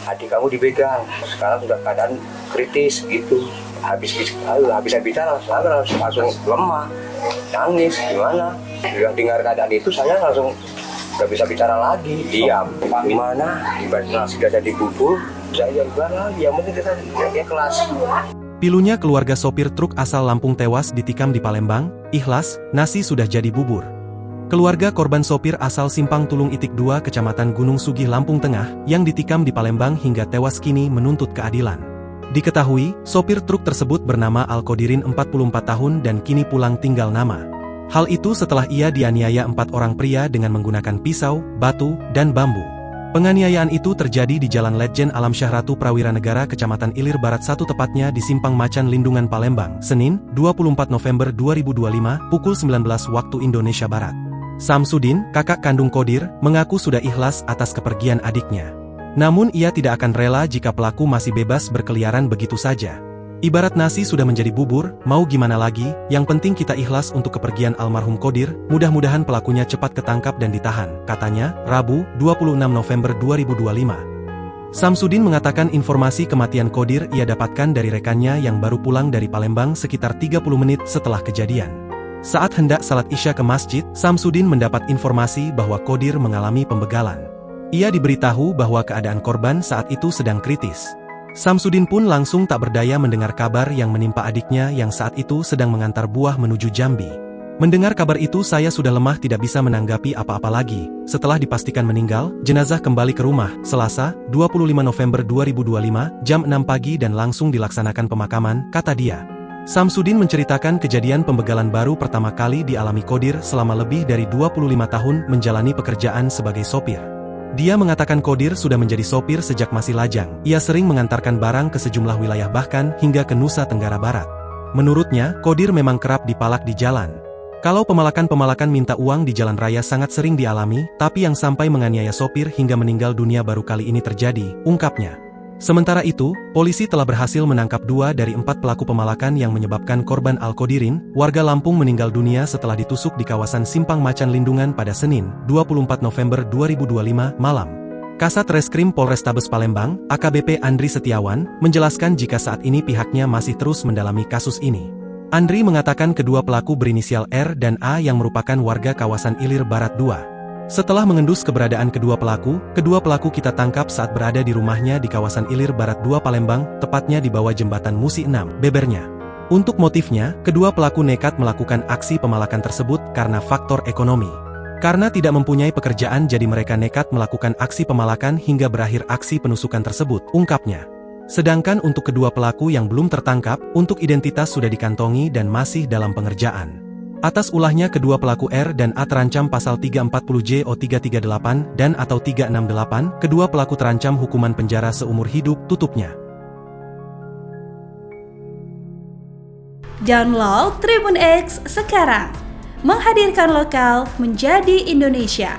adik kamu dipegang, sekarang sudah keadaan kritis gitu. Habis bicara, saya langsung lemah, nangis, gimana. Dengar keadaan itu saya langsung nggak bisa bicara lagi, diam. Gimana, tiba-tiba sudah jadi bubur, saya lagi, yang penting kita kelas. Pilunya keluarga sopir truk asal Lampung tewas ditikam di Palembang, ikhlas, nasi sudah jadi bubur. Keluarga korban sopir asal Simpang Tulung Itik 2 Kecamatan Gunung Sugih Lampung Tengah, yang ditikam di Palembang hingga tewas kini menuntut keadilan. Diketahui, sopir truk tersebut bernama Alkodirin 44 tahun dan kini pulang tinggal nama. Hal itu setelah ia dianiaya 4 orang pria dengan menggunakan pisau, batu, dan bambu. Penganiayaan itu terjadi di Jalan Letjen Alam Syahratu Prawiranegara Kecamatan Ilir Barat 1 tepatnya di Simpang Macan Lindungan Palembang, Senin, 24 November 2025, pukul 19 waktu Indonesia Barat. Samsudin, kakak kandung Qodir, mengaku sudah ikhlas atas kepergian adiknya. Namun ia tidak akan rela jika pelaku masih bebas berkeliaran begitu saja. Ibarat nasi sudah menjadi bubur, mau gimana lagi, yang penting kita ikhlas untuk kepergian almarhum Qodir, mudah-mudahan pelakunya cepat ketangkap dan ditahan, katanya, Rabu, 26 November 2025. Samsudin mengatakan informasi kematian Qodir ia dapatkan dari rekannya yang baru pulang dari Palembang sekitar 30 menit setelah kejadian. Saat hendak salat Isya ke masjid, Samsudin mendapat informasi bahwa Qodir mengalami pembegalan. Ia diberitahu bahwa keadaan korban saat itu sedang kritis. Samsudin pun langsung tak berdaya mendengar kabar yang menimpa adiknya yang saat itu sedang mengantar buah menuju Jambi. Mendengar kabar itu saya sudah lemah tidak bisa menanggapi apa-apa lagi. Setelah dipastikan meninggal, jenazah kembali ke rumah, Selasa, 25 November 2025, jam 6 pagi dan langsung dilaksanakan pemakaman, kata dia. Samsudin menceritakan kejadian pembegalan baru pertama kali dialami Qodir selama lebih dari 25 tahun menjalani pekerjaan sebagai sopir. Dia mengatakan Qodir sudah menjadi sopir sejak masih lajang. Ia sering mengantarkan barang ke sejumlah wilayah bahkan hingga ke Nusa Tenggara Barat. Menurutnya, Qodir memang kerap dipalak di jalan. Kalau pemalakan-pemalakan minta uang di jalan raya sangat sering dialami, tapi yang sampai menganiaya sopir hingga meninggal dunia baru kali ini terjadi, ungkapnya. Sementara itu, polisi telah berhasil menangkap 2 dari 4 pelaku pemalakan yang menyebabkan korban Alkodirin, warga Lampung meninggal dunia setelah ditusuk di kawasan Simpang Macan Lindungan pada Senin, 24 November 2025, malam. Kasat Reskrim Polrestabes Palembang, AKBP Andri Setiawan, menjelaskan jika saat ini pihaknya masih terus mendalami kasus ini. Andri mengatakan kedua pelaku berinisial R dan A yang merupakan warga kawasan Ilir Barat 2. Setelah mengendus keberadaan kedua pelaku kita tangkap saat berada di rumahnya di kawasan Ilir Barat 2 Palembang, tepatnya di bawah jembatan Musi 6, bebernya. Untuk motifnya, kedua pelaku nekat melakukan aksi pemalakan tersebut karena faktor ekonomi. Karena tidak mempunyai pekerjaan jadi mereka nekat melakukan aksi pemalakan hingga berakhir aksi penusukan tersebut, ungkapnya. Sedangkan untuk kedua pelaku yang belum tertangkap, untuk identitas sudah dikantongi dan masih dalam pengerjaan. Atas ulahnya kedua pelaku R dan A terancam pasal 340 JO 338 dan atau 368, kedua pelaku terancam hukuman penjara seumur hidup, tutupnya. Download Tribun X sekarang, menghadirkan lokal menjadi Indonesia.